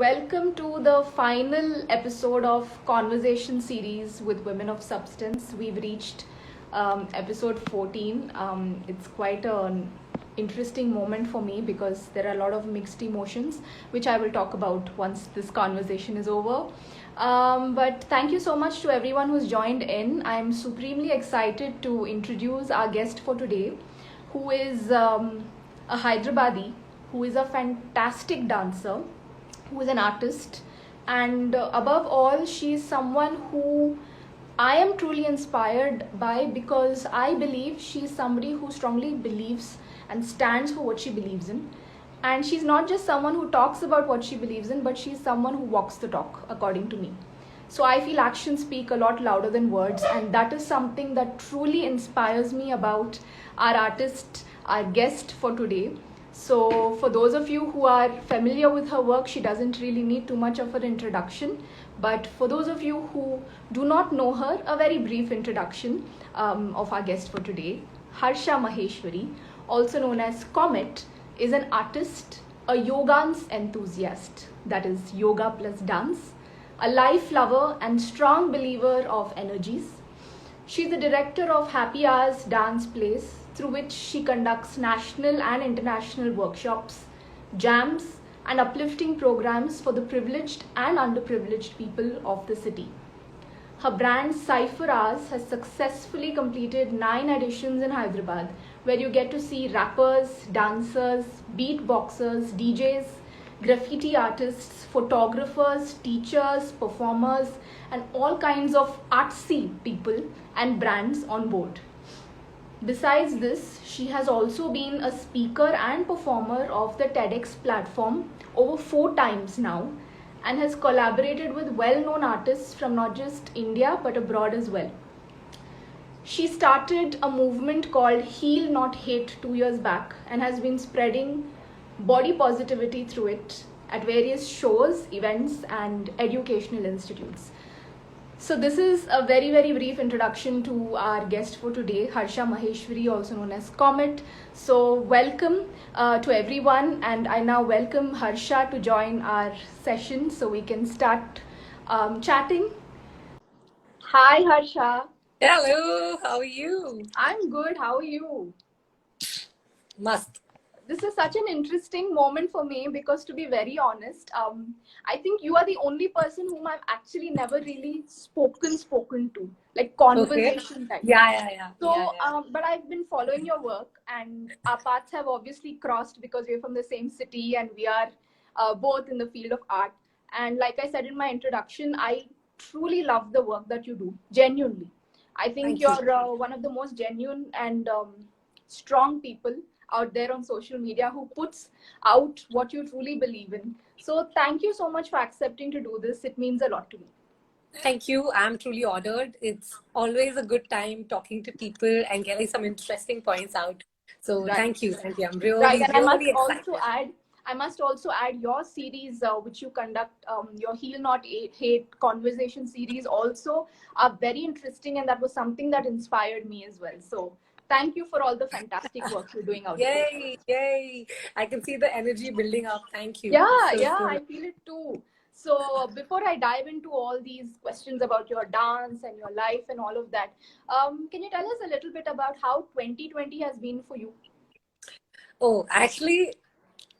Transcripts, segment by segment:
Welcome to the final episode of Conversation series with Women of Substance. We've reached episode 14. It's quite an interesting moment for me because there are a lot of mixed emotions, which I will talk about once this conversation is over. But thank you so much to everyone who's joined in. I'm supremely excited to introduce our guest for today, who is a Hyderabadi, who is a fantastic dancer, who is an artist, and above all, she is someone who I am truly inspired by because I believe she is somebody who strongly believes and stands for what she believes in. And she's not just someone who talks about what she believes in, but she's someone who walks the talk, according to me. So I feel actions speak a lot louder than words, and that is something that truly inspires me about our artist, our guest for today. So for those of you who are familiar with her work, she doesn't really need too much of an introduction. But for those of you who do not know her, a very brief introduction of our guest for today. Harsha Maheshwari, also known as KOMET, is an artist, a YogAnce enthusiast, that is yoga plus dance, a life lover and strong believer of energies. She's the director of Happy Hours Dance Place, through which she conducts national and international workshops, jams, and uplifting programs for the privileged and underprivileged people of the city. Her brand CYPHER HOURS has successfully completed 9 editions in Hyderabad, where you get to see rappers, dancers, beatboxers, DJs, graffiti artists, photographers, teachers, performers, and all kinds of artsy people and brands on board. Besides this, she has also been a speaker and performer of the TEDx platform over 4 times now, and has collaborated with well-known artists from not just India but abroad as well. She started a movement called Heal Not Hate 2 years back and has been spreading body positivity through it at various shows, events, and educational institutes. So this is a very, very brief introduction to our guest for today, Harsha Maheshwari, also known as KOMET. So welcome to everyone, and I now welcome Harsha to join our session so we can start chatting. Hi, Harsha. Hello, how are you? I'm good. How are you? Must. This is such an interesting moment for me because, to be very honest, I think you are the only person whom I've actually never really spoken to, like conversation type. Yeah. So, but I've been following your work, and our paths have obviously crossed because we're from the same city and we are both in the field of art. And like I said in my introduction, I truly love the work that you do, genuinely. I think you're one of the most genuine and strong people out there on social media who puts out what you truly believe in. So thank you so much for accepting to do this. It means a lot to me. Thank you. I'm truly honored. It's always a good time talking to people and getting some interesting points out. So Thank you. I'm really, and really excited. I must also add your series, which you conduct, your Heal Not Hate conversation series, also are very interesting, and that was something that inspired me as well. So thank you for all the fantastic work you're doing out there. Yay! I can see the energy building up. Thank you. I feel it too. So before I dive into all these questions about your dance and your life and all of that, can you tell us a little bit about how 2020 has been for you? Oh, actually,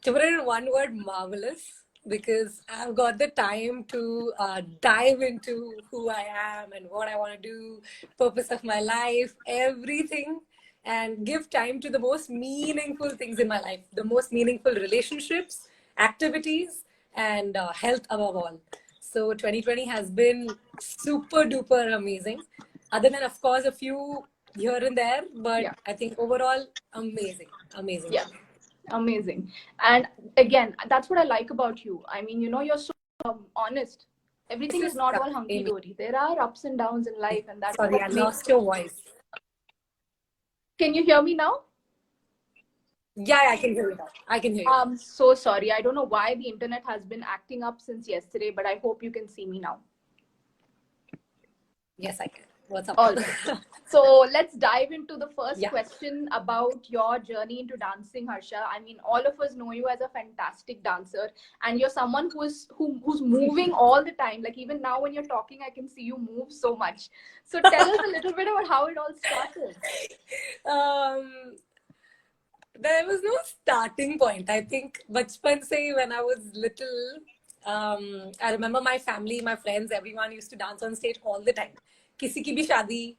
to put it in one word, marvelous, because I've got the time to dive into who I am and what I want to do, purpose of my life, everything, and give time to the most meaningful things in my life, the most meaningful relationships, activities, and health above all. So 2020 has been super duper amazing. Other than, of course, a few here and there, but I think overall, amazing. Yeah. Amazing. And again, that's what I like about you. I mean, you're so honest. Everything is not all hunky-dory. There are ups and downs in life, and that's Sorry, I lost your voice. Can you hear me now? Yeah, I can hear you now. I can hear you. I'm so sorry. I don't know why the internet has been acting up since yesterday, but I hope you can see me now. Yes, I can. What's up? All right. So let's dive into the first Yeah. question about your journey into dancing, Harsha. I mean, all of us know you as a fantastic dancer, and you're someone who's moving all the time. Like even now when you're talking, I can see you move so much. So tell us a little bit about how it all started. um, there was no starting point. I think bachpan se when I was little, I remember my family, my friends, everyone used to dance on stage all the time. Kisi ki bhi shadi,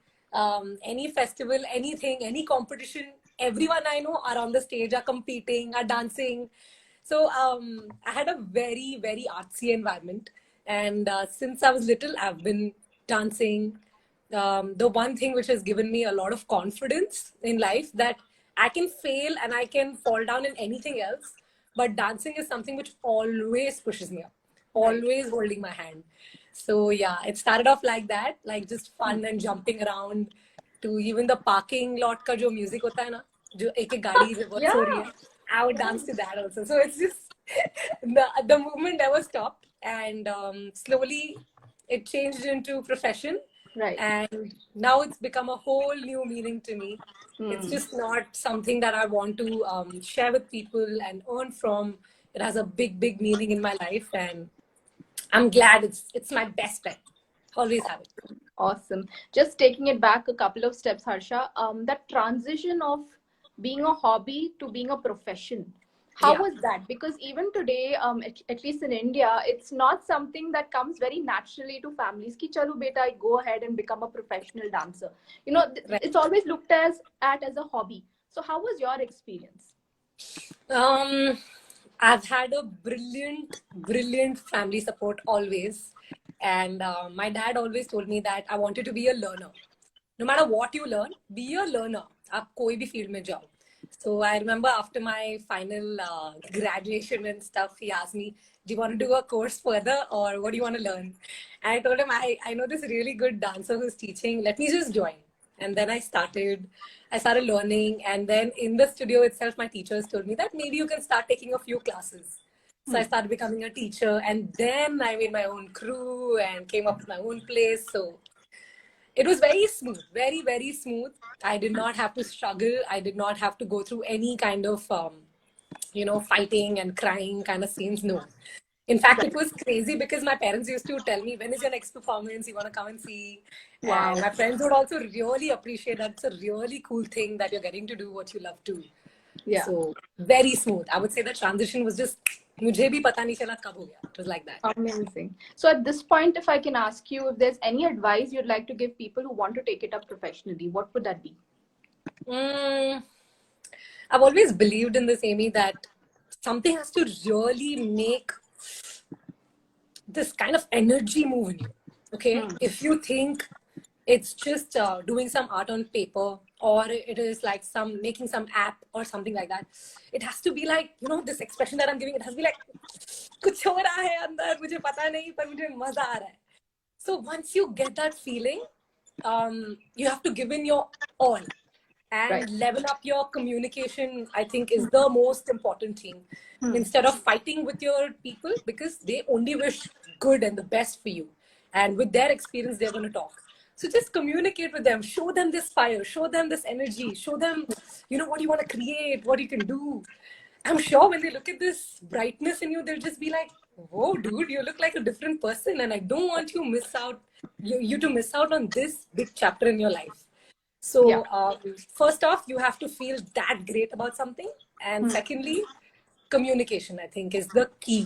any festival, anything, any competition, everyone I know are on the stage, are competing, are dancing. So I had a very, very artsy environment. And since I was little, I've been dancing. The one thing which has given me a lot of confidence in life that I can fail and I can fall down in anything else, but dancing is something which always pushes me up, Right. always holding my hand. So yeah, it started off like that, like just fun and jumping around to even the parking lot का जो music होता है ना, जो एक एक गाड़ी reverse हो रही है, Yeah. I would dance to that also. So it's just the movement never stopped, and slowly it changed into profession, Right. and now it's become a whole new meaning to me. It's Hmm. just not something that I want to share with people and earn from. It has a big, big meaning in my life, and I'm glad it's my best friend. Always have it. Awesome. Just taking it back a couple of steps, Harsha. That transition of being a hobby to being a profession. How Yeah, was that? Because even today, at least in India, it's not something that comes very naturally to families. Ki chalo beta, go ahead and become a professional dancer. You know, right. it's always looked as a hobby. So how was your experience? Um, I've had a brilliant, brilliant family support always. And my dad always told me that I wanted to be a learner. No matter what you learn, be a learner. आप कोई भी field में जाओ. So I remember after my final graduation and stuff, he asked me, "Do you want to do a course further, or what do you want to learn?" And I told him, "I know this really good dancer who's teaching. Let me just join." And then I started learning, and then in the studio itself, my teachers told me that maybe you can start taking a few classes. So I Hmm. started becoming a teacher, and then I made my own crew and came up with my own place. So it was very smooth, very, very smooth. I did not have to struggle. I did not have to go through any kind of, fighting and crying kind of scenes. No. In fact, it Right. was crazy because my parents used to tell me, when is your next performance? You want to come and see? And Wow. my friends would also really appreciate that. It's a really cool thing that you're getting to do what you love to. Yeah. So very smooth. I would say the transition was just, मुझे भी पता नहीं चला कब हो गया. It was like that. Amazing. So at this point, if I can ask you if there's any advice you'd like to give people who want to take it up professionally, what would that be? Mm, I've always believed in this, Amy, that something has to really make this kind of energy move in you. Okay, Hmm. if you think it's just doing some art on paper, or it is like some making some app or something like that, it has to be like, this expression that I'm giving, it has to be like कुछ हो रहा है अंदर, मुझे पता नहीं पर मुझे मजा आ रहा है. So once you get that feeling, you have to give in your all Right. and level up your communication. I think is the most important thing. Hmm. Instead of fighting with your people, because they only wish good and the best for you, and with their experience they're going to talk. So just communicate with them, show them this fire, show them this energy, show them what you want to create, what you can do. I'm sure when they look at this brightness in you, they'll just be like, "Whoa, dude, you look like a different person, and I don't want you to miss out on this big chapter in your life." Yeah. So, first off, you have to feel that great about something. And Hmm. secondly, communication, I think, is the key.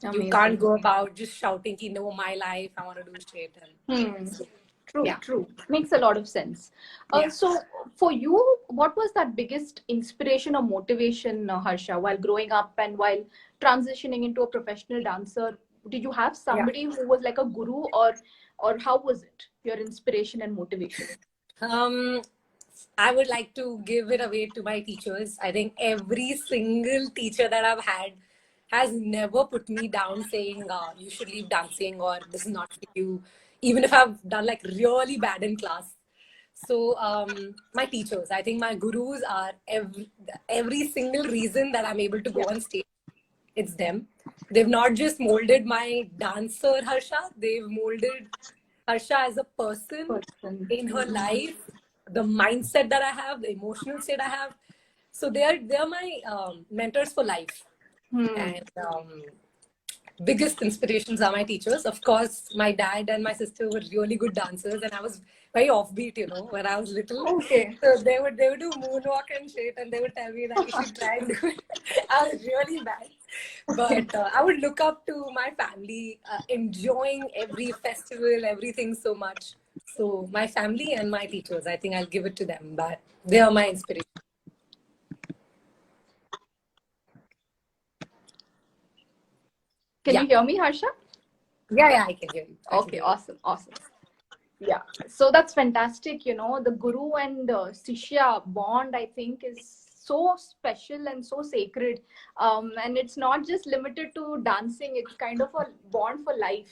You can't Amazing. go about just shouting, "Ki, no, my life, I want to do shit." And Hmm. so, True, yeah, true. Makes a lot of sense. yeah, So, for you, what was that biggest inspiration or motivation, Harsha, while growing up and while transitioning into a professional dancer? Did you have yeah. somebody who was like a guru, or how was it? Your inspiration and motivation. Um, I would like to give it away to my teachers. I think every single teacher that I've had has never put me down saying, you should leave dancing or this is not for you, even if I've done like really bad in class. So, my teachers, I think my gurus are every single reason that I'm able to Yeah. go on stage. It's them. They've not just molded my dancer, Harsha, they've molded Harsha as a person in her life, the mindset that I have, the emotional state I have. So they are my mentors for life. And biggest inspirations are my teachers. Of course, my dad and my sister were really good dancers, and I was very offbeat, when I was little. Okay. So they would do moonwalk and shit, and they would tell me that you should try and do it. I was really bad, but I would look up to my family, enjoying every festival, everything so much. So my family and my teachers, I think I'll give it to them. But they are my inspiration. Can Yeah, you hear me, Harsha? yeah, I can hear you. Okay, awesome. Yeah, so that's fantastic. The guru and Sishya bond, I think, is so special and so sacred. And it's not just limited to dancing, it's kind of a bond for life.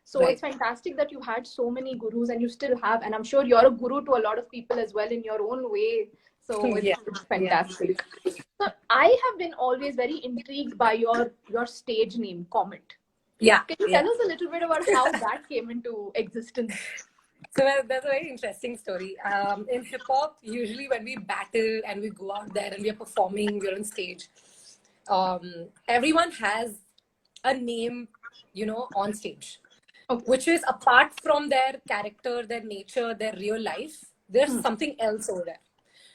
So Right. it's fantastic that you had so many gurus and you still have. And I'm sure you're a guru to a lot of people as well in your own way. So it's, Yeah, it's yeah. fantastic. So I have been always very intrigued by your stage name, Comet. Yeah, Can you yeah. tell us a little bit about how that came into existence? So that's a very interesting story. In hip hop, usually when we battle and we go out there and we are performing, we're on stage. Everyone has a name, on stage, Okay. which is apart from their character, their nature, their real life. There's something else over there.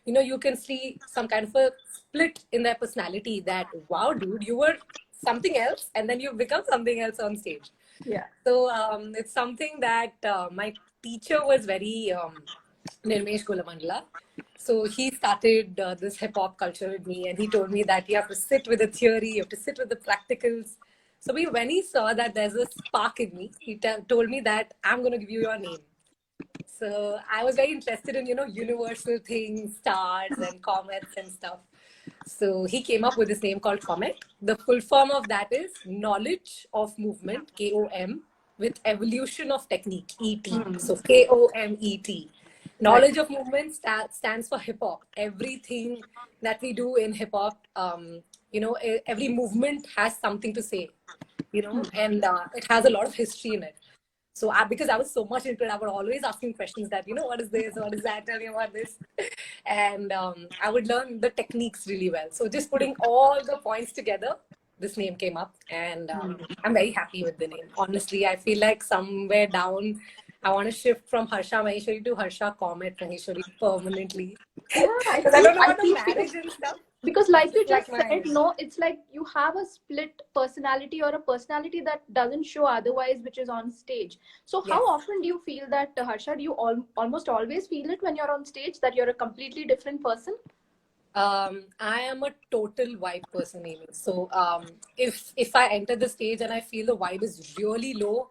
You can see some kind of a split in their personality. That wow, dude, you were something else, and then you become something else on stage. Yeah. So it's something that my teacher was very Nirmesh Golamandla. So he started this hip hop culture with me, and he told me that you have to sit with the theory, you have to sit with the practicals. So when he saw that there's a spark in me, he told me that I'm going to give you your name. So I was very interested in, universal things, stars and comets and stuff. So he came up with this name called Comet. The full form of that is knowledge of movement, KOM, with evolution of technique, ET. So KOMET. Right. Knowledge of movement stands for hip hop. Everything that we do in hip hop, every movement has something to say, and it has a lot of history in it. So because I was so much into it, I would always ask him questions that, what is this? What is that? Tell me about this. And I would learn the techniques really well. So just putting all the points together, this name came up. And I'm very happy with the name. Honestly, I feel like somewhere down, I want to shift from Harsha Maheshwari to Harsha Comet Maheshwari permanently. Yeah, Because I don't know about the marriage and stuff. because like you It's just like said, no, it's like you have a split personality or a personality that doesn't show otherwise, which is on stage. So how Yes. often do you feel that, Harsha? Do you almost always feel it when you're on stage that you're a completely different person? I am a total vibe person, Amy. So if I enter the stage and I feel the vibe is really low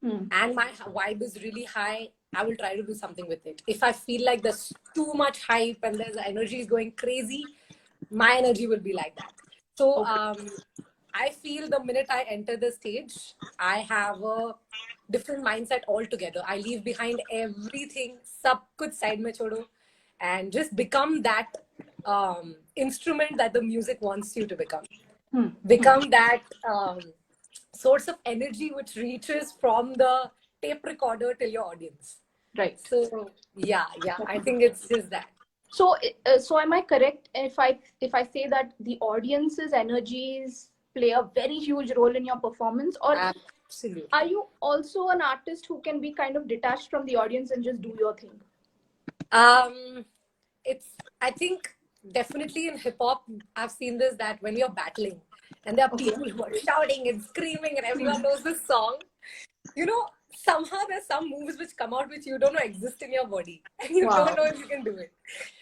and my vibe is really high, I will try to do something with it. If I feel like there's too much hype and there's energy is going crazy, my energy will be like that. So I feel the minute I enter the stage, I have a different mindset altogether. I leave behind everything, sab kuch side mein chodo, and just become that instrument that the music wants you to become. Become that source of energy which reaches from the tape recorder till your audience. Right. So yeah, I think it's just that. So, so am I correct if I say that the audience's energies play a very huge role in your performance, or Absolutely. are you also an artist who can be kind of detached from the audience and just do your thing? It's, I think, definitely in hip hop, I've seen this, that when you're battling and there are people who are shouting and screaming and everyone knows this song, somehow there's some moves which come out which you don't know exist in your body and you don't know if you can do it.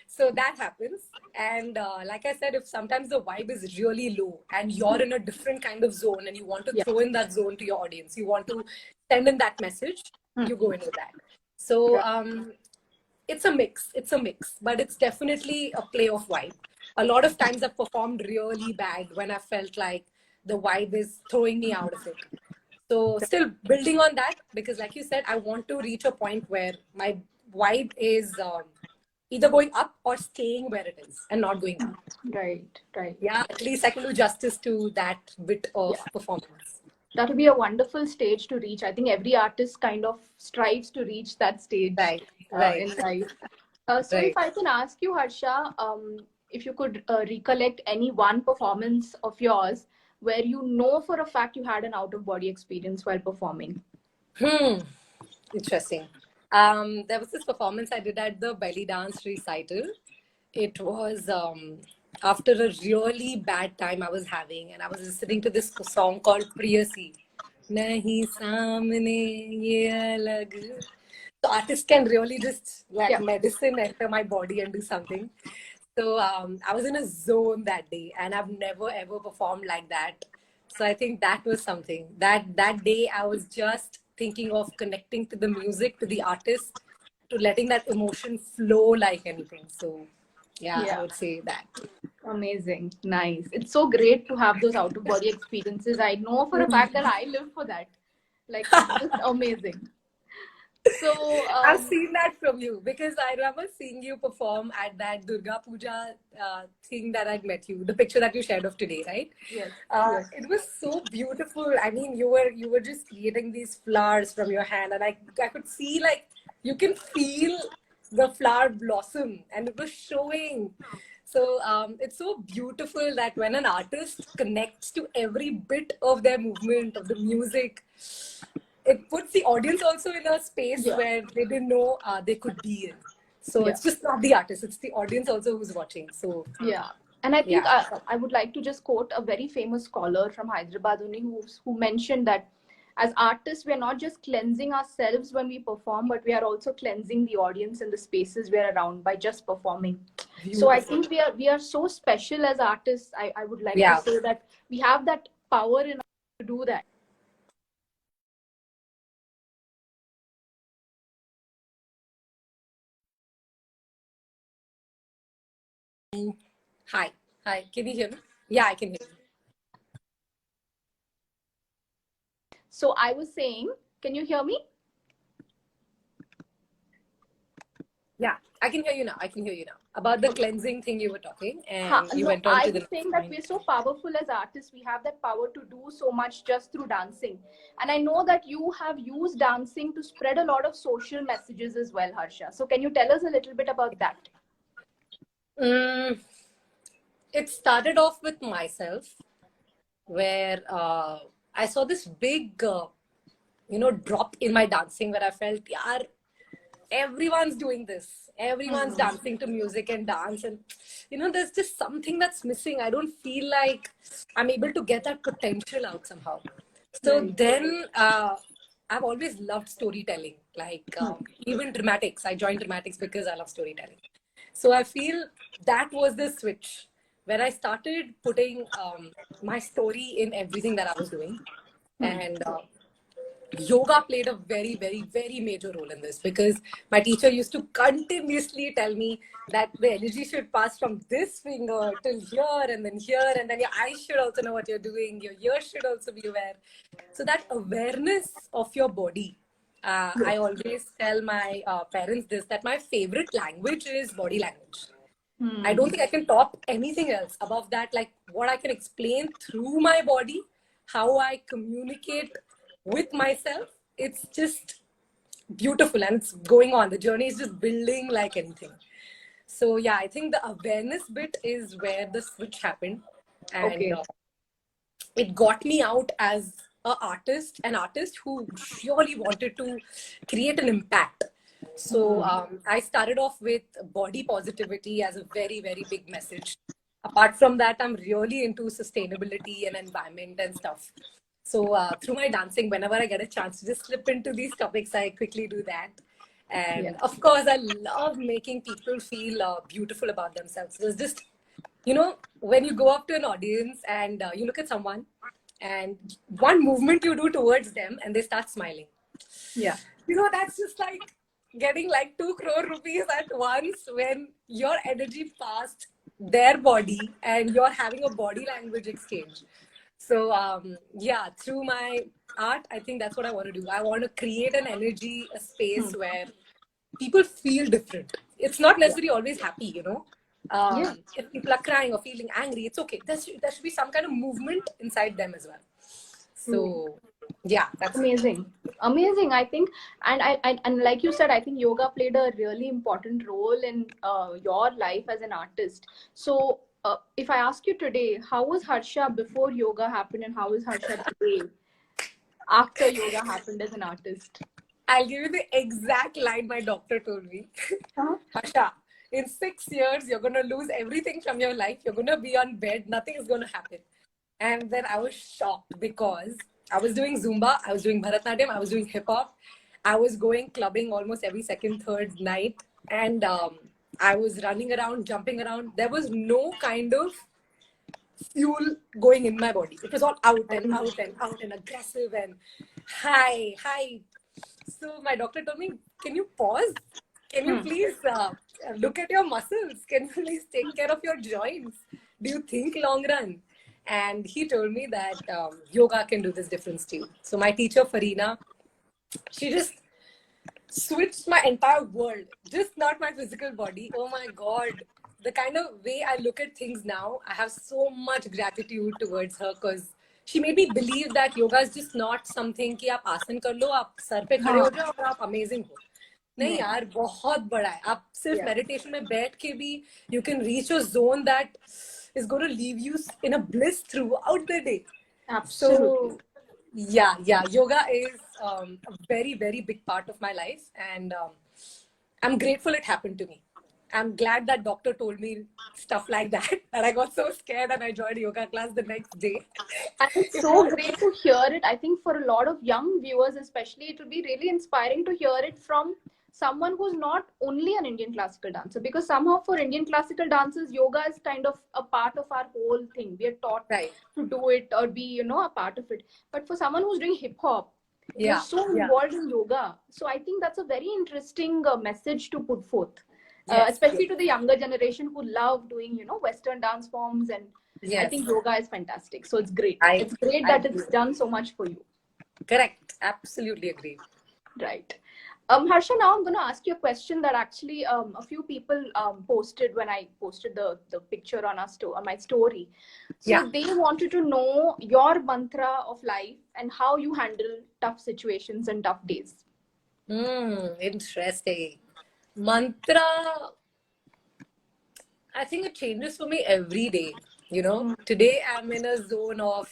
So that happens. And like I said, if sometimes the vibe is really low and you're in a different kind of zone and you want to throw in that zone to your audience, you want to send in that message, you go in with that. So it's a mix, but it's definitely a play of vibe. A lot of times I've performed really bad when I felt like the vibe is throwing me out of it. So still building on that, because like you said, I want to reach a point where my vibe is either going up or staying where it is and not going down. Right. Yeah, at least I can do justice to that bit of performance. That would be a wonderful stage to reach. I think every artist kind of strives to reach that stage Right, right, in life. So, if right. I can ask you, Harsha, if you could recollect any one performance of yours where you know for a fact you had an out of body experience while performing. Hmm. Interesting. There was this performance I did at the belly dance recital. It was after a really bad time I was having, and I was listening to this song called Priyasi. Nahi samne ye alag. So artists can really just like Yeah. medicine enter my body and do something. So I was in a zone that day, and I've never ever performed like that. So I think that was something that day I was just thinking of connecting to the music, to the artist, to letting that emotion flow like anything. So yeah, I Yeah. would say that. Amazing. Nice. It's so great to have those out of body experiences. I know for a fact that I live for that. Like, it's just amazing. So, I've seen that from you because I remember seeing you perform at that Durga Puja thing that I'd met you, the picture that you shared of today, right? yes, yes. It was so beautiful. I mean, you were just creating these flowers from your hand, and I could see like you can feel the flower blossom, and it was showing. So it's so beautiful that when an artist connects to every bit of their movement, of the music, it puts the audience also in a space Yeah, where they didn't know they could be in. So yeah. it's just not the artist, it's the audience also who's watching. So Yeah, and I think yeah. I would like to just quote a very famous scholar from Hyderabad only who mentioned that as artists, we are not just cleansing ourselves when we perform, but we are also cleansing the audience and the spaces we're around by just performing. So I Beautiful. think we are so special as artists. I would like to Yeah. say that we have that power in us to do that. Hi. Hi. Can you hear me? Yeah, I can hear you. So I was saying, can you hear me? Yeah, I can hear you now. I can hear you now. About the cleansing thing you were talking, and you No, went on I to the was next saying that point. we're so powerful as artists. We have that power to do so much just through dancing. And I know that you have used dancing to spread a lot of social messages as well, Harsha. So can you tell us a little bit about that? Mm, it started off with myself, where I saw this big, drop in my dancing, where I felt, yeah, everyone's doing this. Everyone's Hmm. dancing to music and dance, and there's just something that's missing. I don't feel like I'm able to get that potential out somehow. So Right. then I've always loved storytelling, like even dramatics. I joined dramatics because I love storytelling. So I feel that was the switch where I started putting my story in everything that I was doing. Hmm. And yoga played a very, very, very major role in this because my teacher used to continuously tell me that the energy should pass from this finger till here, and then your eyes should also know what you're doing, your ears should also be aware. So, that awareness of your body. Yes. I always tell my parents this, that my favorite language is body language. I Hmm. don't think I can top anything else above that, like what I can explain through my body, how I communicate with myself. It's just beautiful and it's going on. The journey is just building like anything. So, yeah, I think the awareness bit is where the switch happened. And Okay. it got me out as an artist who really wanted to create an impact. So Hmm. I started off with body positivity as a very, very big message. Apart from that, I'm really into sustainability and environment and stuff. So through my dancing, whenever I get a chance to just slip into these topics, I quickly do that. Yeah. And of course, I love making people feel beautiful about themselves. There's just, when you go up to an audience and you look at someone, and one movement you do towards them and they start smiling, Yeah. that's just like getting like 2 crore rupees at once when your energy passed their body and you're having a body language exchange. So yeah, through my art, I think that's what I want to do. I want to create an energy, a Hmm. space where people feel different. It's not Yeah. necessarily always happy. Yeah. If people are crying or feeling angry, it's okay. There should be some kind of movement inside them as well. So yeah, that's it. Amazing. I think, and like you said, I think yoga played a really important role in your life as an artist. So if I ask you today, how was Harsha before yoga happened, and how is Harsha today after yoga happened as an artist? I'll give you the exact line my doctor told me. Harsha, in 6 years, you're going to lose everything from your life. You're going to be on bed. Nothing is going to happen. And then I was shocked because I was doing Zumba, I was doing Bharatanatyam, I was doing hip hop. I was going clubbing almost every second, third night. And I was running around, jumping around. There was no kind of fuel going in my body. It was all out and out and out and aggressive and high. So my doctor told me, can you pause? Can you please look at your muscles? Can you please take care of your joints? Do you think long run? And he told me that yoga can do this difference too. So my teacher, Farina, she just switched my entire world, just not my physical body. Oh my God. The kind of way I look at things now, I have so much gratitude towards her because she made me believe that yoga is just not something कि आप आसन कर लो, आप sir पे खड़े हो जाओ और आप amazing हो. नहीं यार, बहुत बड़ा है. आप सिर्फ meditation में बैठ के भी you can reach a zone that is going to leave you in a bliss throughout the day. Absolutely. So yeah, yoga is a very, very big part of my life, and I'm grateful it happened to me. I'm glad that doctor told me stuff like that I got so scared and I joined yoga class the next day. And it's so great to hear it. I think for a lot of young viewers especially, it will be really inspiring to hear it from someone who's not only an Indian classical dancer, because somehow for Indian classical dancers, yoga is kind of a part of our whole thing. We are taught to do it or be, a part of it. But for someone who's doing hip hop, you're so involved in yoga. So I think that's a very interesting message to put forth. Especially to the younger generation who love doing, Western dance forms. And I think yoga is fantastic. So it's great. It's great that it's done so much for you. Correct. Absolutely agree. Right. Harsha, now I'm going to ask you a question that actually a few people posted when I posted the picture on on my story. So they wanted to know your mantra of life and how you handle tough situations and tough days. Interesting. Mantra, I think it changes for me every day. Today I'm in a zone of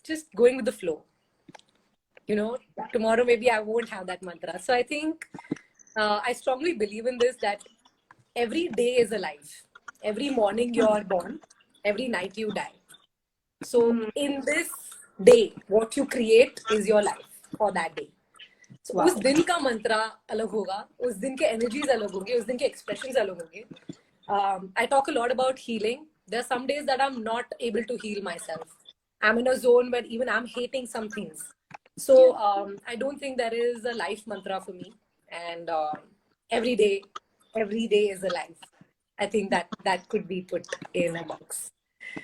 just going with the flow. Tomorrow maybe I won't have that mantra. So I think I strongly believe in this, that every day is a life. Every morning you're born, every night you die. So in this day, what you create is your life for that day. So उस दिन का मंत्रा अलग होगा, उस दिन के energies अलग होंगे, उस दिन के expressions अलग होंगे. I talk a lot about healing. There are some days that I'm not able to heal myself. I'm in a zone where even I'm hating some things. So I don't think there is a life mantra for me. And every day is a life. I think that could be put in a box.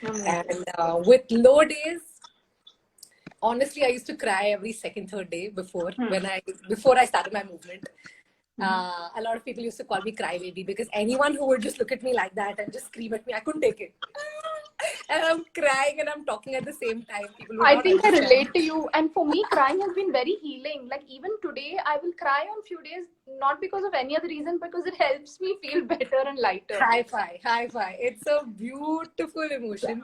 And with low days, honestly, I used to cry every second, third day before I started my movement. A lot of people used to call me crybaby because anyone who would just look at me like that and just scream at me, I couldn't take it. And I'm crying and I'm talking at the same time. People would I think I relate to you. And for me, crying has been very healing. Like even today, I will cry on few days, not because of any other reason, because it helps me feel better and lighter. High five. It's a beautiful emotion.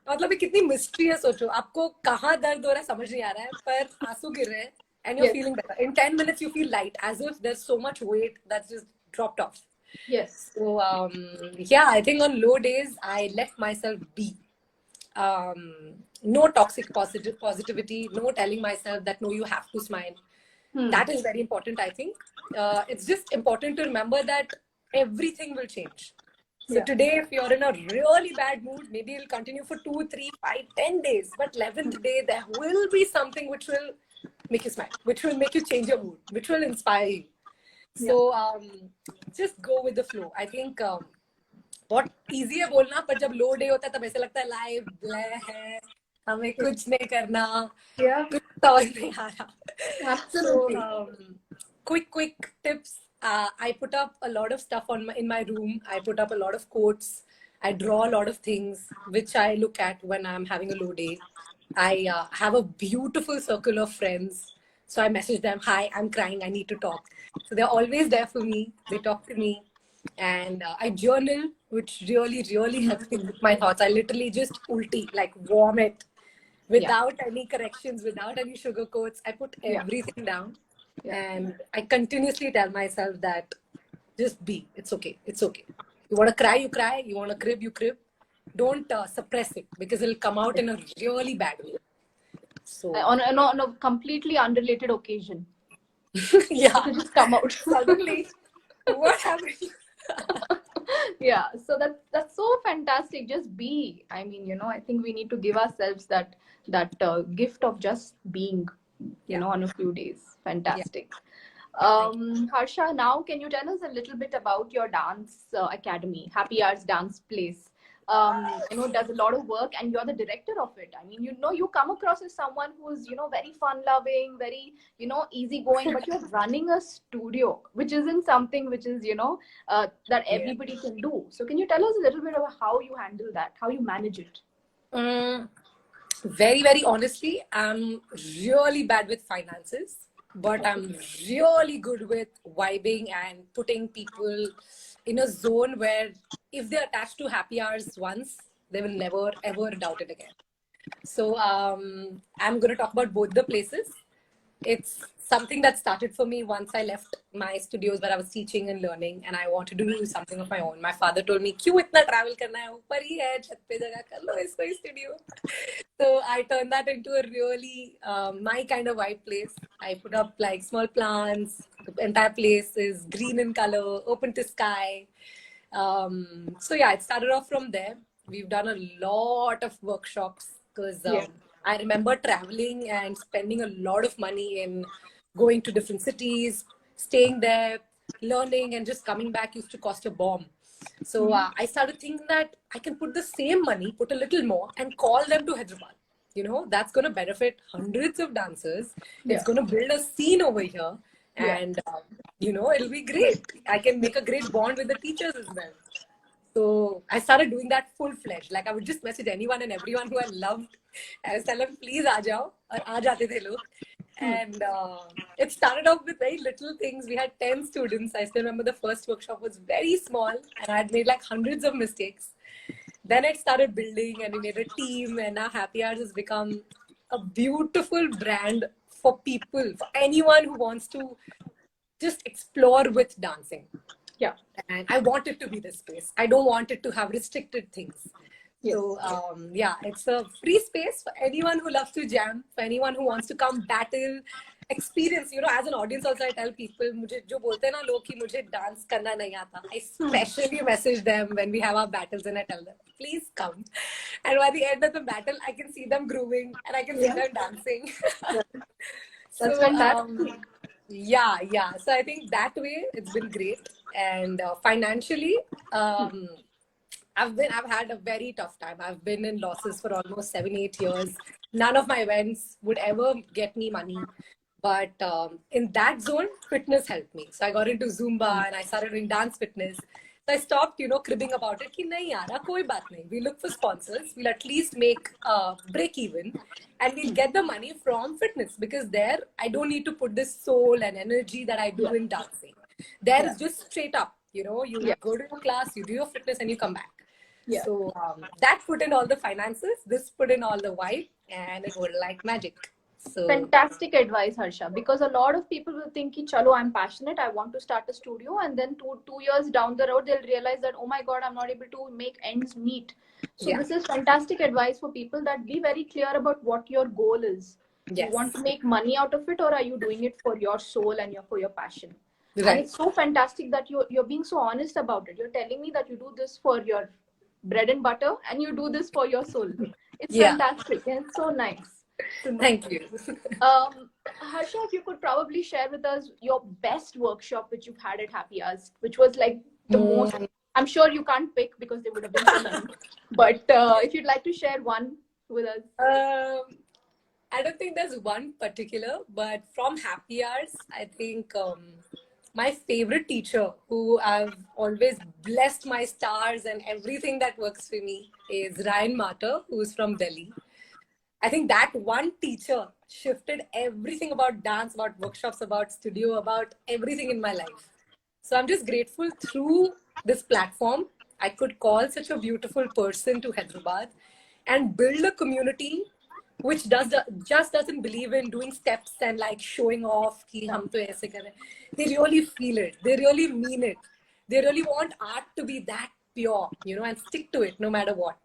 मतलब ये कितनी mystery है, सोचो आपको कहाँ दर्द हो रहा है समझ नहीं आ रहा है, पर आंसू गिर रहे हैं and you're feeling better. In 10 minutes you feel light, as if there's so much weight that's just dropped off. So I think on low days I let myself be. No toxic positivity, no telling myself that no, you have to smile. That is very important. I think it's just important to remember that everything will change. So today, if you're in a really bad mood, maybe it'll continue for 2, 3, 5, 10 days. But 11th day, there will be something which will make you smile, which will make you change your mood, which will inspire you. So just go with the flow. I think बहुत easy है बोलना, पर जब low day होता है तब ऐसे लगता है life bleh है, हमें कुछ नहीं करना, कुछ समझ नहीं आ रहा. Absolutely. So quick tips. I put up a lot of stuff in my room. I put up a lot of quotes. I draw a lot of things which I look at when I'm having a low day. I have a beautiful circle of friends. So I message them, hi, I'm crying, I need to talk. So they're always there for me. They talk to me. And I journal, which really, really helps me with my thoughts. I literally just ulti, like vomit, Yeah, without any corrections, without any sugar coats. I put yeah, everything down. yeah. And I continuously tell myself that just be. It's okay. It's okay. You want to cry, you cry. You want to crib, you crib. Don't suppress it because it'll come out in a really bad way. So, On a completely unrelated occasion, it yeah, will just come out. suddenly, what happened? Yeah, so that's so fantastic. Just be. I mean, I think we need to give ourselves that gift of just being, Yeah, on a few days. yeah. Fantastic. Thank Harsha, now can you tell us a little bit about your dance academy, Happy Hours Dance Place? Does a lot of work, and you're the director of it. I mean, you come across as someone who's, very fun loving, very, easygoing, but you're running a studio, which isn't something which is, that you. Yeah. everybody can do. So can you tell us a little bit about how you handle that, how you manage it? Um, very, very honestly, I'm really bad with finances, but Okay. I'm really good with vibing and putting people in a zone where if they're attached to happy hours once, they will never ever doubt it again. So I'm going to talk about both the places. It's something that started for me once I left my studios where I was teaching and learning, and I wanted to do something of my own. My father told me, "क्यों इतना travel करना है? ऊपर ही है, छत पे जगह कर लो इसको ही studio." So I turned that into a really my kind of vibe place. I put up like small plants. The entire place is green in color, open to sky. So yeah, it started off from there. We've done a lot of workshops because Yeah. I remember traveling and spending a lot of money in going to different cities, staying there, learning, and just coming back used to cost a bomb. So I started thinking that I can put the same money, put a little more, and call them to Hyderabad. That's going to benefit hundreds of dancers. It's Yeah. going to build a scene over here, Yeah. and it'll be great. I can make a great bond with the teachers as well. So I started doing that full fledged. Like I would just message anyone and everyone who I loved. I was telling them, please aa jao. Aur aa jate the log. Hmm. And it started off with very little things. We had 10 students. I still remember the first workshop was very small and I had made like hundreds of mistakes. Then it started building and we made a team, and now Happy Hours has become a beautiful brand for people, for anyone who wants to just explore with dancing. Yeah. And I want it to be this space. I don't want it to have restricted things. Yes. So yeah, it's a free space for anyone who loves to jam, for anyone who wants to come battle, experience. As an audience also, I tell people, मुझे जो बोलते हैं ना लोग कि मुझे dance करना नहीं आता. I especially message them when we have our battles, and I tell them, please come. And by the end of the battle, I can see them grooving and I can see Yeah. them dancing. Yeah. That's So fantastic. yeah. So I think that way it's been great, and financially, I've had a very tough time. I've been in losses for almost 7-8 years. None of my events would ever get me money, but in that zone, fitness helped me. So I got into Zumba and I started doing dance fitness. So I stopped, cribbing about it. कि नहीं यारा कोई बात नहीं. We look for sponsors. We'll at least make break even, and we'll get the money from fitness, because there I don't need to put this soul and energy that I do Yeah. in dancing. There Yeah. is just straight up. You Yeah. go to your class, you do your fitness, and you come back. Yeah. So that put in all the finances. This put in all the vibe, and it worked like magic. So Fantastic advice, Harsha. Because a lot of people will think, ki, chalo, I'm passionate, I want to start a studio, and then two years down the road, they'll realize that, oh my God, I'm not able to make ends meet. So yeah, this is fantastic advice for people, that be very clear about what your goal is. You yes, want to make money out of it, or are you doing it for your soul and for your passion? And right, it's so fantastic that you're being so honest about it. You're telling me that you do this for your bread and butter, and you do this for your soul. It's yeah. fantastic, and it's so nice to know. Thank you. Harsha, if you could probably share with us your best workshop which you've had at Happy Hours, which was like the most. I'm sure you can't pick because there would have been so many. But if you'd like to share one with us. I don't think there's one particular, but from Happy Hours, I think my favorite teacher, who I've always blessed my stars and everything that works for me, is Ryan Mater, who's from Delhi. I think that one teacher shifted everything about dance, about workshops, about studio, about everything in my life. So I'm just grateful through this platform, I could call such a beautiful person to Hyderabad and build a community which just doesn't believe in doing steps and like showing off ki hum to aise kar rahe. They really feel it. They really mean it. They really want art to be that pure, you know, and stick to it no matter what.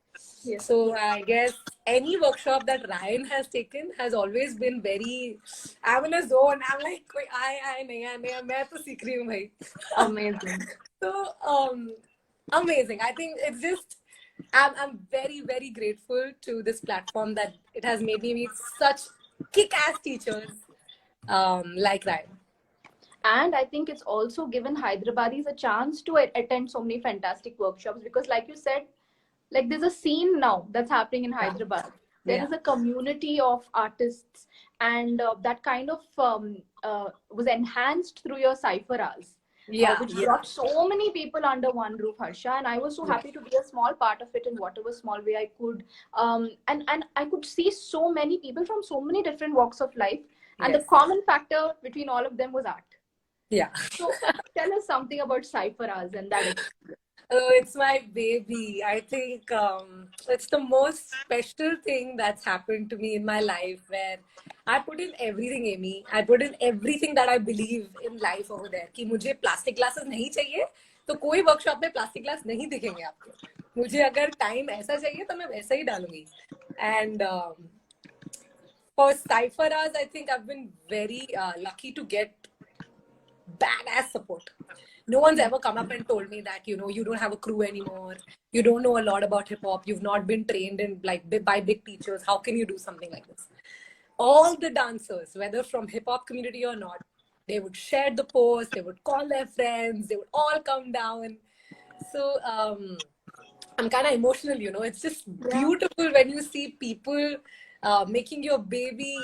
Yes. So I guess any workshop that Ryan has taken has always been very. I'm in a zone. I'm like, कोई आए नहीं मैं तो सीख रही हूँ भाई. Amazing. So amazing. I think it's just. I'm very very grateful to this platform that it has made me meet such kick-ass teachers like Ryan. And I think it's also given Hyderabadis a chance to attend so many fantastic workshops, because like you said, like there's a scene now that's happening in Hyderabad. There is a community of artists, and that kind of was enhanced through your CYPHER hours. Which brought so many people under one roof, Harsha, and I was so happy to be a small part of it in whatever small way I could. And I could see so many people from so many different walks of life, and the common factor between all of them was art. Yeah. So tell us something about CYPHER hours and that experience. Oh, it's my baby. I think it's the most special thing that's happened to me in my life, where I put in everything, Amy. I put in everything that I believe in life over there. कि मुझे plastic glasses नहीं चाहिए, तो कोई workshop में plastic glass नहीं दिखेंगे आपको. मुझे अगर time ऐसा चाहिए, तो मैं वैसा ही डालूंगी. And for CYPHER hours, I think I've been very lucky to get badass support. No one's ever come up and told me that, you know, you don't have a crew anymore. You don't know a lot about hip hop. You've not been trained in like by big teachers. How can you do something like this? All the dancers, whether from hip hop community or not, they would share the post. They would call their friends. They would all come down. So I'm kind of emotional, you know. It's just beautiful when you see people making your baby,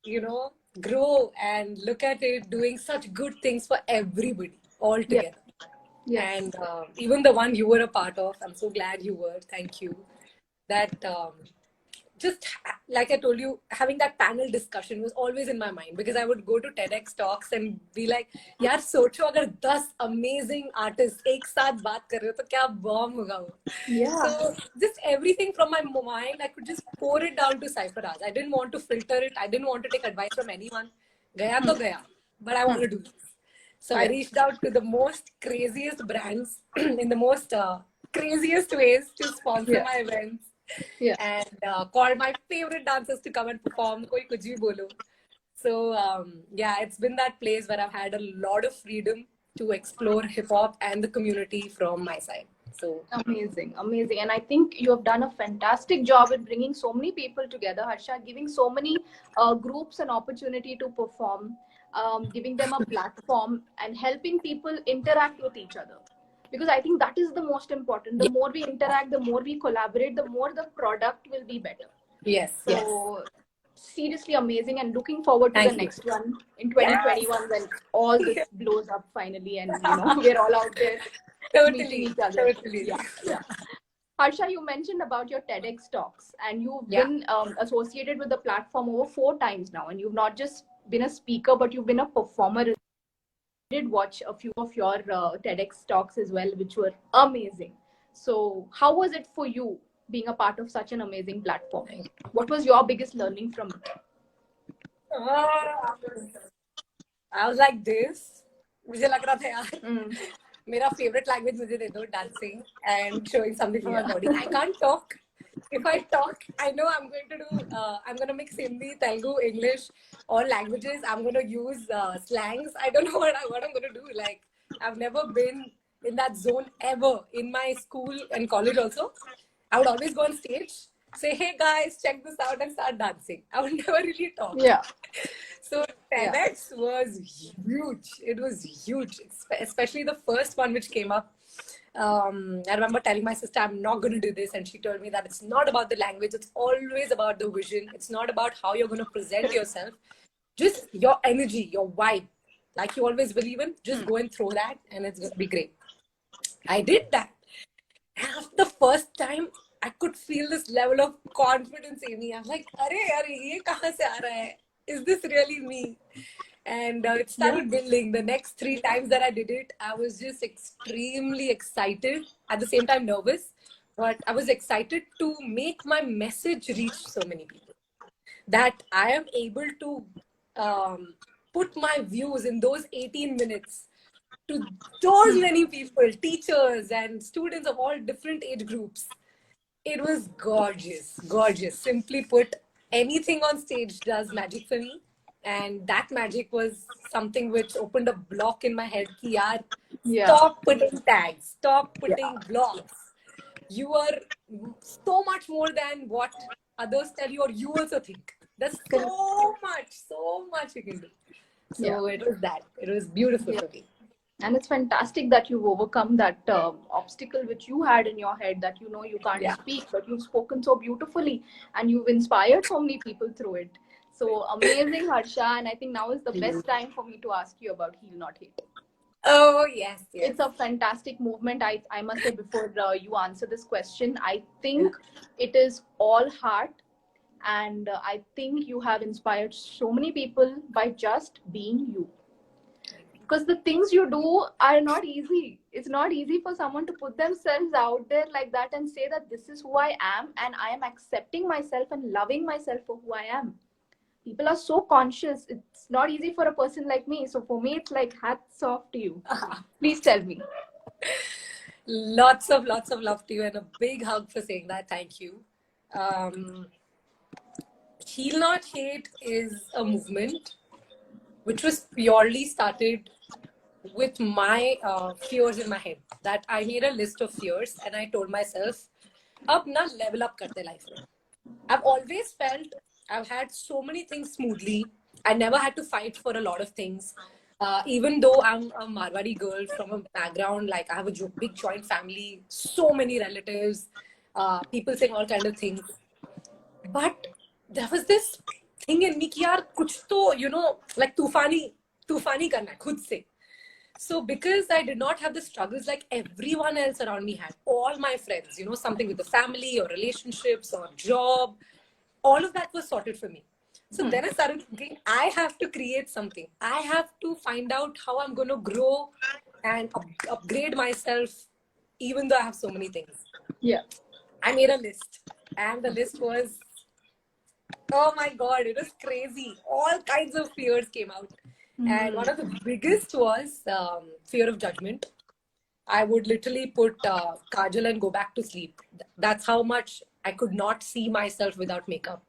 you know, grow and look at it doing such good things for everybody all together. And even the one you were a part of, I'm so glad you were. Thank you. That just like I told you, having that panel discussion was always in my mind, because I would go to TEDx talks and be like, यार सोचो अगर 10 amazing artists एक साथ बात कर रहे हो तो क्या bomb होगा वो. So just everything from my mind, I could just pour it down to CYPHER hours. I didn't want to filter it. I didn't want to take advice from anyone. गया तो गया, but I want to do this. So I reached out to the most craziest brands in the most craziest ways to sponsor my events. And called my favorite dancers to come and perform. Koi kuch bhi bolo. So yeah, it's been that place where I've had a lot of freedom to explore hip hop and the community from my side. So amazing. And I think you have done a fantastic job in bringing so many people together, Harsha, giving so many groups an opportunity to perform, giving them a platform and helping people interact with each other. Because I think that is the most important. The more we interact, the more we collaborate, the more the product will be better. So seriously amazing, and looking forward to the next one in 2021 when all this blows up finally, and you know we're all out there meeting each other. Harsha, you mentioned about your TEDx talks, and you've been associated with the platform over 4 times now, and you've not just been a speaker, but you've been a performer. I did watch a few of your TEDx talks as well, which were amazing. So how was it for you being a part of such an amazing platform? What was your biggest learning from it? I was like this. मुझे लग रहा था यार मेरा favorite language मुझे दे दो, dancing and showing something from my body. I can't talk. If I talk, I know I'm going to mix Hindi, Telugu, English, all languages. I'm going to use slangs. I don't know what I'm going to do. Like, I've never been in that zone ever in my school and college also. I would always go on stage, say, hey guys, check this out, and start dancing. I would never really talk. So TEDx was huge. It was huge, especially the first one which came up. I remember telling my sister, I'm not going to do this. And she told me that it's not about the language. It's always about the vision. It's not about how you're going to present yourself. Just your energy, your vibe, like you always believe in, just go and throw that and it's going to be great. I did that. And after the first time, I could feel this level of confidence in me. I'm like, "Arey, ye kahan se aa raha hai? Is this really me?" And it started building. The next 3 times that I did it, I was just extremely excited, at the same time nervous, but I was excited to make my message reach so many people, that I am able to put my views in those 18 minutes to those many people, teachers and students of all different age groups. It was gorgeous, gorgeous. Simply put, anything on stage does magic for me. And that magic was something which opened a block in my head. Ki yaar, Yeah. stop putting tags, stop Yeah. putting blocks. You are so much more than what others tell you or you also think. There's so much you can do. So Yeah. it was that. It was beautiful Yeah. for me. And it's fantastic that you've overcome that obstacle which you had in your head, that you can't Yeah. speak, but you've spoken so beautifully and you've inspired so many people through it. So amazing, Harsha. And I think now is the best time for me to ask you about Heal Not Hate. Oh, yes, yes. It's a fantastic movement. I must say, before you answer this question, I think it is all heart. And I think you have inspired so many people by just being you. Because the things you do are not easy. It's not easy for someone to put themselves out there like that and say that this is who I am and I am accepting myself and loving myself for who I am. People are so conscious. It's not easy for a person like me. So for me, it's like hats off to you. Please tell me. Lots of love to you and a big hug for saying that. Thank you. Heal Not Hate is a movement which was purely started with my fears in my head. That I made a list of fears and I told myself, अब ना level up करते life में. I've always felt I've had so many things smoothly. I never had to fight for a lot of things. Even though I'm a Marwari girl from a background, like I have a big joint family, so many relatives, people saying all kind of things. But there was this thing in me कि यार कुछ तो like तूफानी करना है खुद से. So because I did not have the struggles like everyone else around me had, all my friends, something with the family or relationships or job, all of that was sorted for me. So then I started thinking, I have to create something. I have to find out how I'm going to grow and upgrade myself, even though I have so many things. Yeah. I made a list, and the list was, oh my God, it was crazy. All kinds of fears came out. And one of the biggest was fear of judgment. I would literally put kajal and go back to sleep. That's how much I could not see myself without makeup.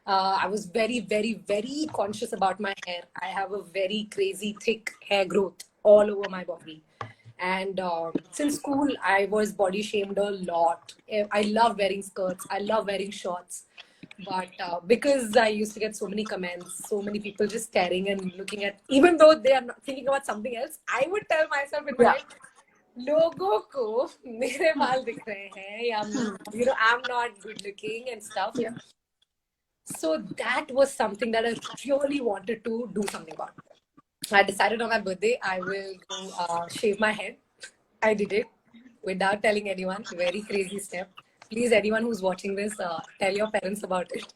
I was very, very, very conscious about my hair. I have a very crazy thick hair growth all over my body. And since school, I was body shamed a lot. I love wearing skirts. I love wearing shorts. But because I used to get so many comments, so many people just staring and looking at, even though they are not thinking about something else, I would tell myself in my head, लोगों को मेरे बाल दिख रहे हैं या I'm not good looking and stuff. Yeah. So that was something that I really wanted to do something about. I decided on my birthday I will go shave my head. I did it without telling anyone. Very crazy step. Please, anyone who's watching this, tell your parents about it.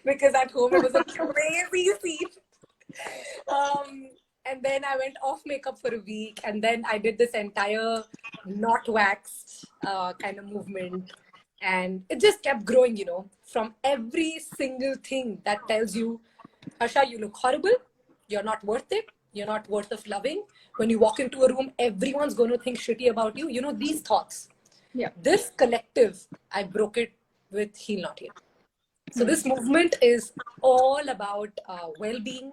Because at home it was a crazy scene. And then I went off makeup for a week, and then I did this entire not waxed kind of movement, and it just kept growing, from every single thing that tells you, Harsha, you look horrible, you're not worth it, you're not worth of loving. When you walk into a room, everyone's going to think shitty about you. These thoughts. Yeah. This collective, I broke it with Heal Not Hate. So this movement is all about well-being,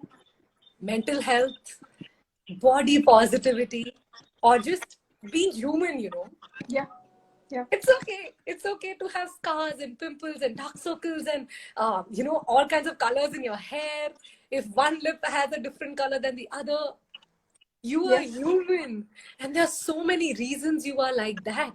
mental health, body positivity, or just being human, Yeah. Yeah. It's okay. It's okay to have scars and pimples and dark circles and, all kinds of colors in your hair. If one lip has a different color than the other, you are human. And there's so many reasons you are like that.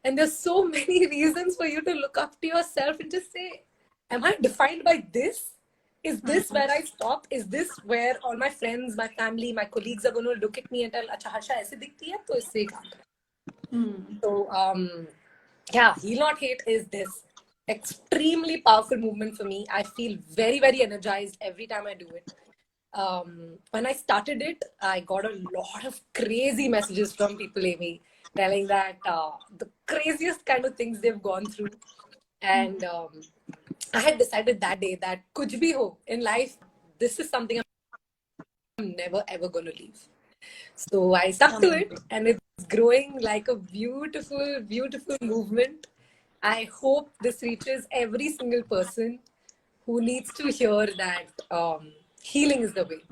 And there's so many reasons for you to look up to yourself and just say, am I defined by this? Is this where I stop? Is this where all my friends, my family, my colleagues are going to look at me and tell, Acha, Harsha, aise dikhti hai, to isse kaam kar. So, yeah, Heal Not Hate is this extremely powerful movement for me. I feel very, very energized every time I do it. When I started it, I got a lot of crazy messages from people, Amy, telling that the craziest kind of things they've gone through. And I had decided that day that kuch bhi ho in life, this is something I'm never ever going to leave. So I stuck to it, and it's growing like a beautiful, beautiful movement. I hope this reaches every single person who needs to hear that healing is the way.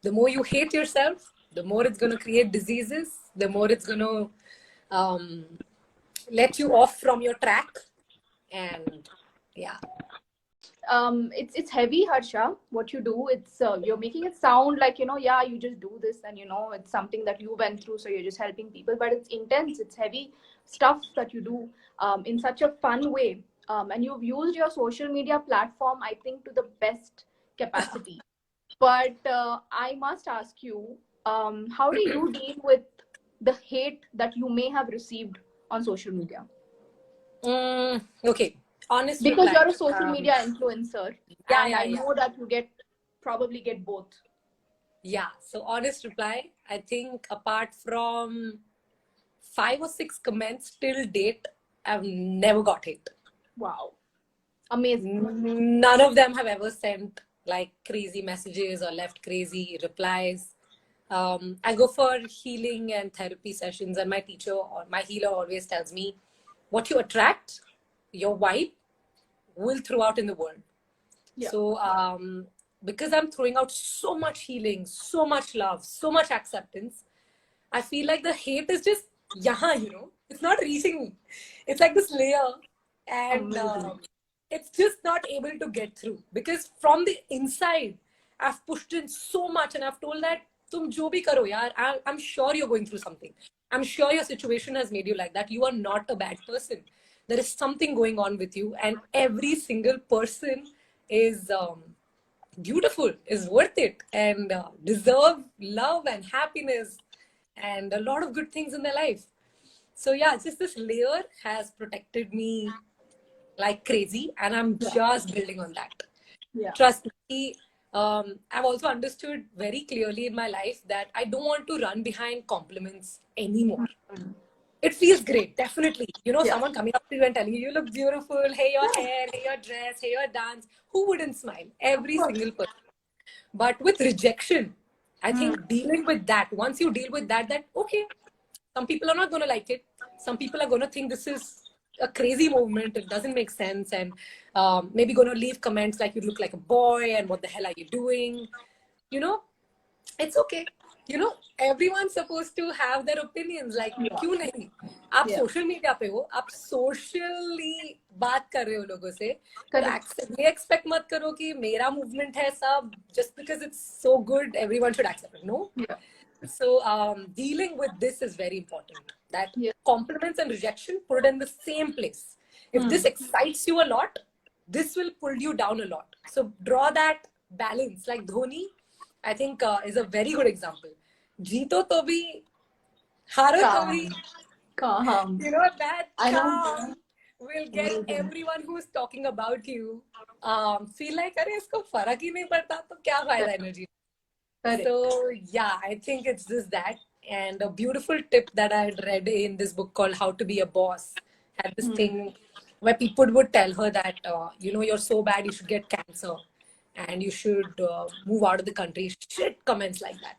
The more you hate yourself, the more it's going to create diseases, the more it's going to um, let you off from your track. And yeah. It's heavy, Harsha. What you do, it's you're making it sound like, yeah, you just do this, and it's something that you went through, so you're just helping people. But it's intense. It's heavy stuff that you do in such a fun way. And you've used your social media platform, I think, to the best capacity. But I must ask you, how do you deal with the hate that you may have received on social media? Okay. Honest Because reply. you're a social media influencer, Yeah, and yeah, I yeah. know that you probably get both. Yeah. So honest reply, I think apart from 5 or 6 comments till date, I've never got hate. Wow, amazing. None of them have ever sent like crazy messages or left crazy replies. I go for healing and therapy sessions, and my teacher or my healer always tells me what you attract, your vibe, will throw out in the world. Yeah. So, because I'm throwing out so much healing, so much love, so much acceptance, I feel like the hate is just yahan, it's not reaching me. It's like this layer, and Amazing. it's just not able to get through because from the inside, I've pushed in so much, and I've told that tum jo bhi karo yaar, I'm sure you're going through something. I'm sure your situation has made you like that. You are not a bad person. There is something going on with you, and every single person is beautiful, is worth it, and deserve love and happiness and a lot of good things in their life. So yeah, just this layer has protected me like crazy, and I'm just building on that. Yeah. Trust me, I've also understood very clearly in my life that I don't want to run behind compliments anymore. It feels great, definitely. Someone coming up to you and telling you look beautiful, hey, your hair, hey, your dress, hey, your dance. Who wouldn't smile? Every single person. But with rejection, I think dealing with that, once you deal with that, okay, some people are not going to like it. Some people are going to think this is a crazy movement. It doesn't make sense. And maybe going to leave comments like you look like a boy and what the hell are you doing? You know, it's okay. Everyone's supposed to have their opinions. Like, क्यों नहीं? आप social media पे हो, आप socially बात कर रहे हो लोगों से, तो ये expect मत करो कि मेरा movement है सब, just because it's so good, everyone should accept it. No. Yeah. So dealing with this is very important. That compliments and rejection, put it in the same place. If this excites you a lot, this will pull you down a lot. So draw that balance. Like Dhoni, I think is a very good example. Jeeto to bhi, haro to bhi. Calm. That calm will get everyone who's talking about you feel like, अरे इसको फर्क ही नहीं पड़ता तो क्या फायदा energy. So yeah, I think it's just that. And a beautiful tip that I had read in this book called How to Be a Boss had this thing where people would tell her that, you're so bad, you should get cancer and you should move out of the country. Shit comments like that.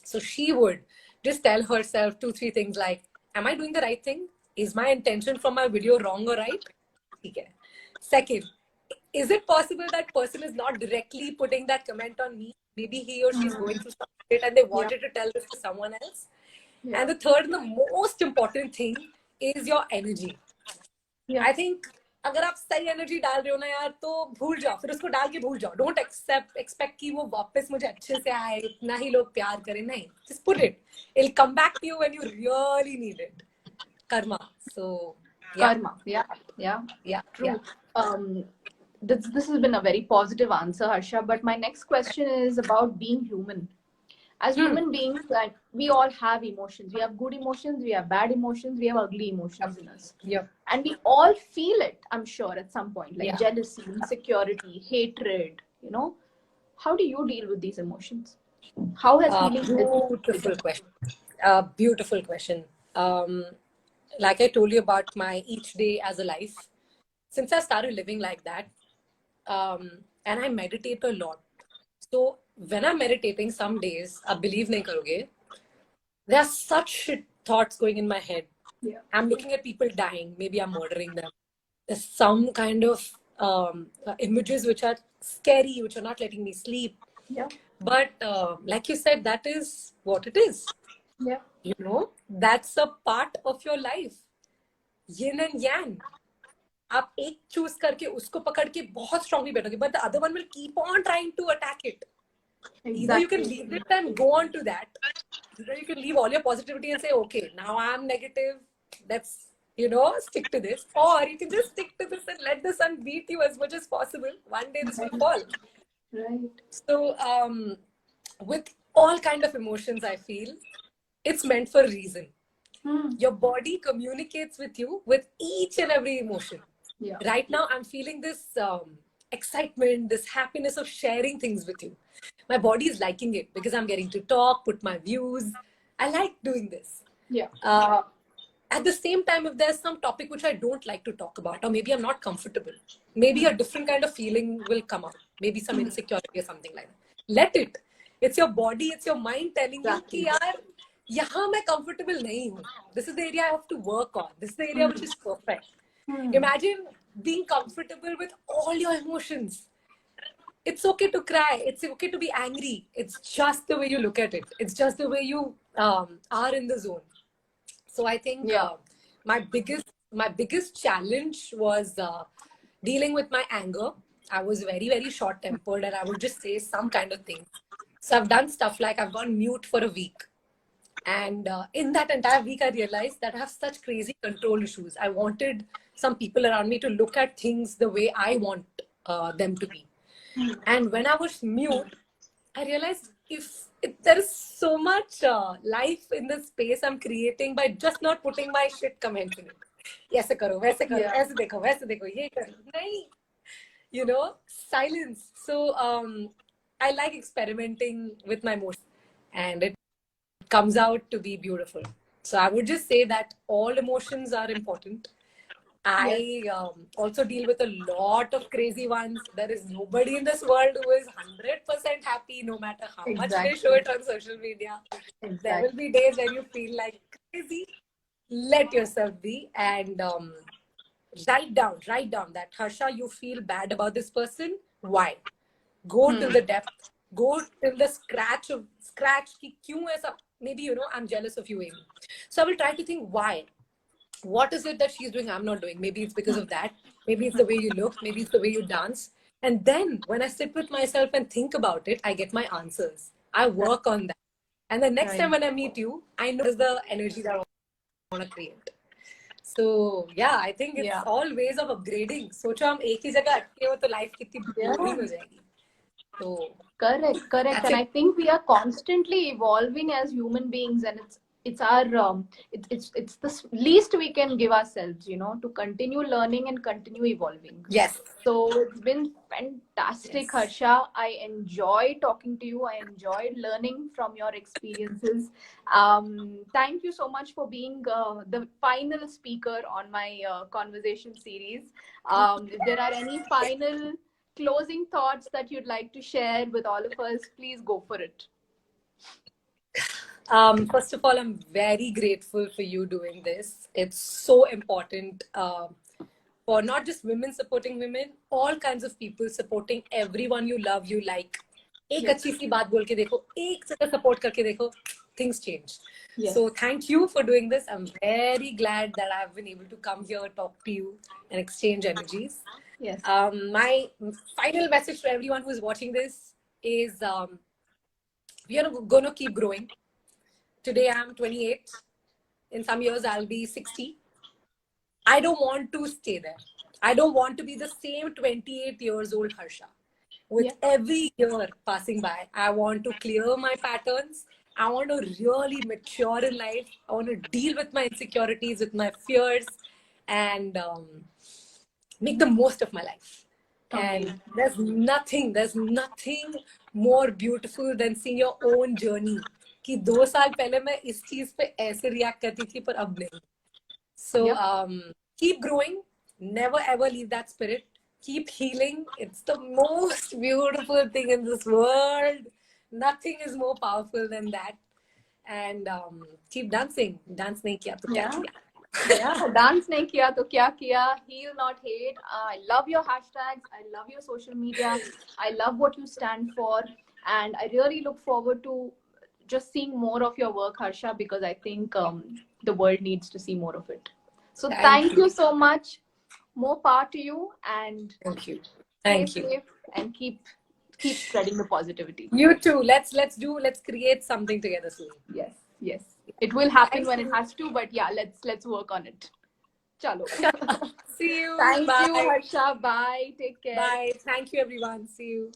So she would just tell herself 2-3 things like, am I doing the right thing? Is my intention from my video wrong or right? Okay. Second, is it possible that person is not directly putting that comment on me? Maybe he or she is going through some shit and they wanted to tell this to someone else. And the third and the most important thing is your energy. I think अगर आप सही energy डाल रहे हो ना यार तो भूल जाओ, फिर उसको डाल के भूल जाओ. डोंट एक्सपेक्ट कि वो वापस मुझे अच्छे से आए, इतना ही लोग प्यार करें. नहीं, just put it. It'll come back to you when you really need it. Karma. So Karma. Yeah. True. This has been a very positive answer, Harsha. But my next question is about being human. As human beings, that we all have emotions. We have good emotions, we have bad emotions, we have ugly emotions in us. Yep. And we all feel it, I'm sure, at some point, like Yeah. jealousy, insecurity, hatred, you know. How do you deal with these emotions? How has healing helped? Beautiful question. Beautiful question. Like I told you about my each day as a life, since I started living like that, and I meditate a lot. So when I'm meditating, some days, believe nahi karoge, there are such shit thoughts going in my head. Yeah. I'm looking at people dying. Maybe I'm murdering them. There's some kind of images which are scary, which are not letting me sleep. Yeah. But like you said, that is what it is. Yeah. You know, that's a part of your life. Yin and yang. आप एक choose करके उसको पकड़ के बहुत strongly बैठोगे, but the other one will keep on trying to attack it. Either you can leave it and go on to that. Either you can leave all your positivity and say, okay, now I'm negative. Let's, stick to this. Or you can just stick to this and let the sun beat you as much as possible. One day this will fall. Right. So, with all kind of emotions, I feel it's meant for a reason. Your body communicates with you with each and every emotion. Yeah. Right now, I'm feeling this excitement, this happiness of sharing things with you. My body is liking it because I'm getting to talk, put my views. I like doing this. Yeah. At the same time, if there's some topic which I don't like to talk about, or maybe I'm not comfortable, maybe a different kind of feeling will come up, maybe some insecurity or something like that. Let it. It's your body, it's your mind telling you कि यार यहाँ मैं comfortable नहीं हूँ. This is the area I have to work on. This is the area which is perfect. Imagine being comfortable with all your emotions. It's okay to cry. It's okay to be angry. It's just the way you look at it. It's just the way you are in the zone. So I think my biggest challenge was dealing with my anger. I was very, very short tempered, and I would just say some kind of thing. So I've done stuff like I've gone mute for a week. And in that entire week, I realized that I have such crazy control issues. I wanted some people around me to look at things the way I want them to be. And when I was mute, I realized if there is so much life in the space I'm creating by just not putting my shit comments in it. ऐसे करो, वैसे करो, ऐसे देखो, ये करो. नहीं. Silence. So I like experimenting with my emotions, and it comes out to be beautiful. So I would just say that all emotions are important. I also deal with a lot of crazy ones. There is nobody in this world who is 100% happy, no matter how much they show it on social media. There will be days when you feel like crazy. Let yourself be, and write down that, Harsha, you feel bad about this person. Why? Go to the depth. Go till the scratch ki kyun aisa. Maybe, I'm jealous of you, Amy. So I will try to think why. What is it that she's doing I'm not doing? Maybe it's because of that. Maybe it's the way you look. Maybe it's the way you dance. And then when I sit with myself and think about it, I get my answers. I work on that. And the next time when I meet you, I know there's the energy that I want to create. So yeah, I think it's all ways of upgrading. सोचो हम एक ही जगह अटके हो तो life कितनी boring हो जाएगी. So correct. And I think we are constantly evolving as human beings, and it's our it's the least we can give ourselves, to continue learning and continue evolving. Yes. So it's been fantastic, Harsha. I enjoy talking to you. I enjoyed learning from your experiences. Thank you so much for being the final speaker on my conversation series. If there are any final closing thoughts that you'd like to share with all of us, please go for it. First of all, I'm very grateful for you doing this. It's so important for not just women supporting women, all kinds of people supporting everyone you love, you like. एक अच्छी सी बात बोल के देखो, एक जगह support करके देखो, things change. Yes. So thank you for doing this. I'm very glad that I've been able to come here, talk to you, and exchange energies. Yes. My final message to everyone who's watching this is we are going to keep growing. Today I'm 28. In some years I'll be 60. I don't want to stay there. I don't want to be the same 28 years old Harsha. with Yeah. every year passing by, I want to clear my patterns. I want to really mature in life. I want to deal with my insecurities, with my fears, and make the most of my life. And Amazing. there's nothing more beautiful than seeing your own journey. कि 2 साल पहले मैं इस चीज पे ऐसे react करती थी पर अब नहीं. So Yep. keep growing, never ever leave that spirit. Keep healing. It's the most beautiful thing in this world. Nothing is more powerful than that. And keep dancing. Dance nahi kiya to kya Yeah. kiya. Yeah, dance nahi kiya to kya kiya. Heal, not hate. I love your hashtags. I love your social media. I love what you stand for, and I really look forward to just seeing more of your work, Harsha, because I think the world needs to see more of it. So Thank thank you. you so much. More power to you, and Thank you. stay Thank you. safe and keep spreading the positivity. You too. Let's create something together soon. Yes, yes. It will happen Thank when it you. has to, but yeah, let's work on it. Chalo. See you. Thank you, Bye. Harsha. Bye. Take care. Bye. Thank you, everyone. See you.